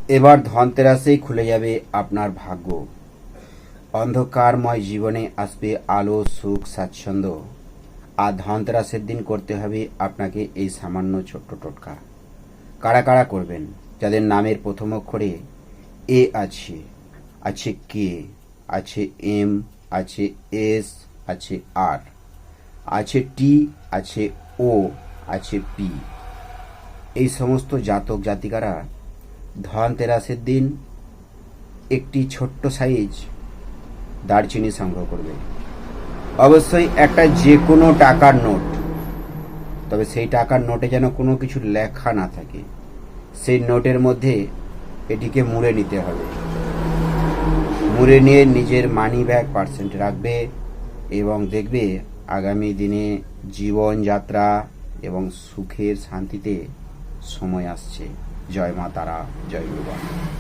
এবার ধনতেরাসেই খুলে যাবে আপনার ভাগ্য। অন্ধকারময় জীবনে আসবে আলো, সুখ, স্বাচ্ছন্দ্য। আর ধনতেরাসের দিন করতে হবে আপনাকে এই সামান্য ছোট্ট টোটকা। কারা কারা করবেন? যাদের নামের প্রথম অক্ষরে এ আছে, আছে কে, আছে এম, আছে এস, আছে আর, আছে টি, আছে ও, আছে পি। এই সমস্ত জাতক জাতিকারা ধনতেরাসের দিন একটি ছোট্ট সাইজ দারচিনি সংগ্রহ করবে। অবশ্যই একটা যে কোনো টাকার নোট, তবে সেই টাকার নোটে যেন কোনো কিছু লেখা না থাকে। সেই নোটের মধ্যে এটিকে মুড়ে নিতে হবে। মুড়ে নিয়ে নিজের মানি ব্যাগ পার্সেন্ট রাখবে এবং দেখবে আগামী দিনে জীবনযাত্রা এবং সুখের শান্তিতে সময় আসছে। জয় মা তারা, জয় গুরু।